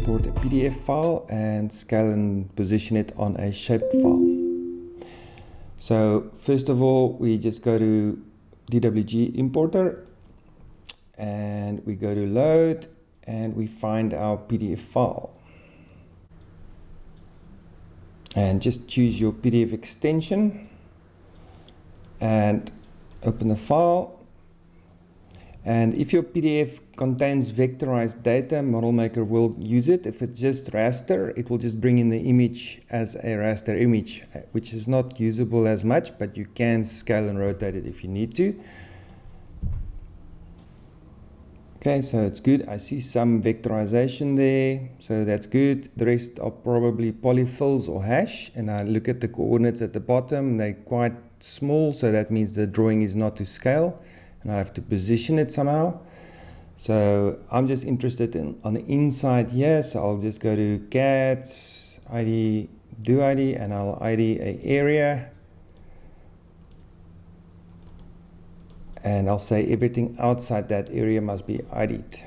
import a PDF file and scale and position it on a shape file. So first of all, we just go to DWG importer and we go to load and we find our PDF file. And just choose your PDF extension and open the file. And if your PDF contains vectorized data, Model Maker will use it. If it's just raster, it will just bring in the image as a raster image, which is not usable as much, but you can scale and rotate it if you need to. Okay, so it's good. I see some vectorization there, so that's good. The rest are probably polyfills or hash, and I look at the coordinates at the bottom. They're quite small, so that means the drawing is not to scale, and I have to position it somehow. So I'm just interested on the inside here, so I'll just go to CAD, ID, do ID, and I'll ID a area. And I'll say everything outside that area must be ID'd.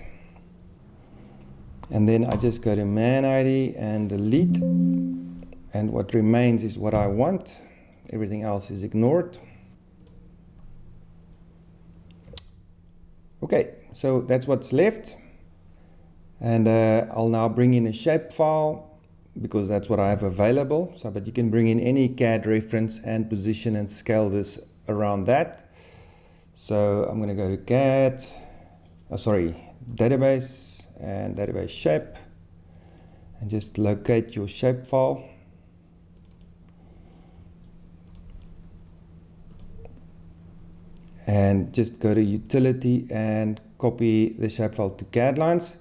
And then I just go to man ID and delete. And what remains is what I want. Everything else is ignored. Okay, so that's what's left. And I'll now bring in a shape file because that's what I have available. So, but you can bring in any CAD reference and position and scale this around that. So I'm going to go to CAD, database and database shape, and just locate your shape file. And just go to utility and copy the shapefile to CAD lines.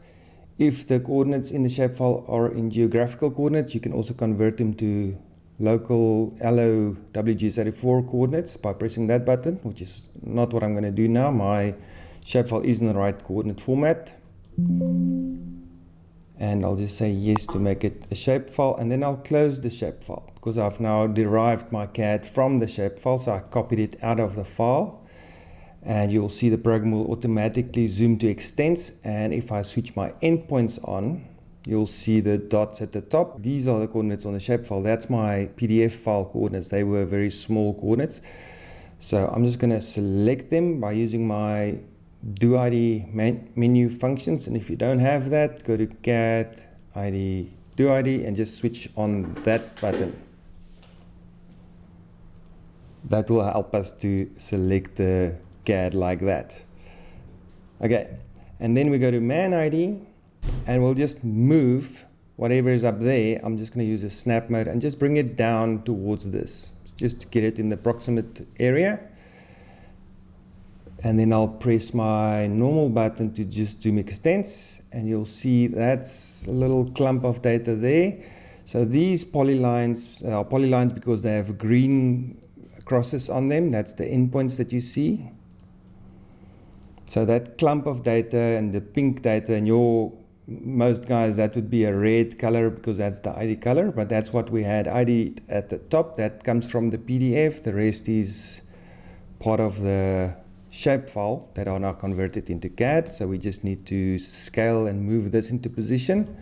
If the coordinates in the shapefile are in geographical coordinates, you can also convert them to local LOWG34 coordinates by pressing that button, which is not what I'm going to do now. My shapefile is in the right coordinate format. And I'll just say yes to make it a shapefile, and then I'll close the shapefile because I've now derived my CAD from the shapefile, so I copied it out of the file. And you'll see the program will automatically zoom to extents, and if I switch my endpoints on, you'll see the dots at the top. These are the coordinates on the shapefile. That's my PDF file coordinates. They were very small coordinates. So I'm just going to select them by using my do ID menu functions. And if you don't have that, go to CAD, ID, do ID, and just switch on that button. That will help us to select the CAD like that. Okay, and then we go to man ID. And we'll just move whatever is up there. I'm just going to use a snap mode and just bring it down towards this, just to get it in the proximate area. And then I'll press my normal button to just zoom extents, and you'll see that's a little clump of data there. So these polylines are polylines because they have green crosses on them. That's the endpoints that you see. So that clump of data and the pink data, and most guys, that would be a red color because that's the ID color, but that's what we had ID at the top. That comes from the PDF. The rest is part of the shapefile that are now converted into CAD. So we just need to scale and move this into position.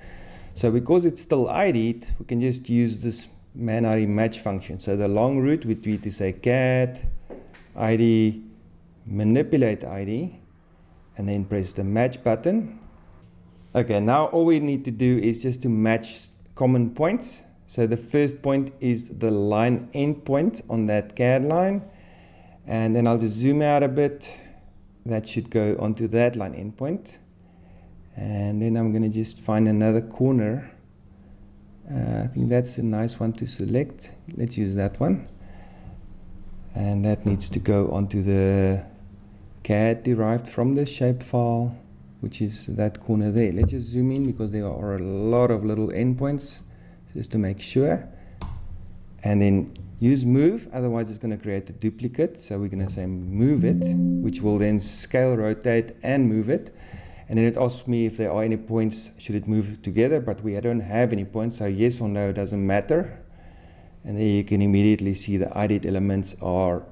So because it's still ID'd, we can just use this man ID match function. So the long route would be to say CAD, ID, manipulate ID, and then press the match button. Okay, now all we need to do is just to match common points. So the first point is the line endpoint on that CAD line. And then I'll just zoom out a bit. That should go onto that line endpoint. And then I'm going to just find another corner. I think that's a nice one to select. Let's use that one. And that needs to go onto the CAD derived from the shapefile, which is that corner there. Let's just zoom in because there are a lot of little endpoints just to make sure. And then use move, otherwise it's going to create a duplicate. So we're going to say move it, which will then scale, rotate, and move it. And then it asks me if there are any points, should it move together, but we don't have any points, so yes or no doesn't matter. And there you can immediately see the ID'd elements are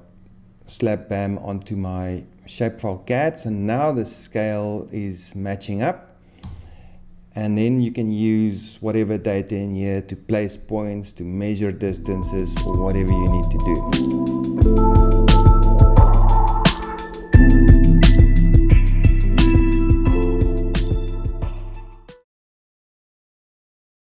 slap bam onto my shapefile CAD. So now the scale is matching up. and then you can use whatever data in here to place points, to measure distances, or whatever you need to do.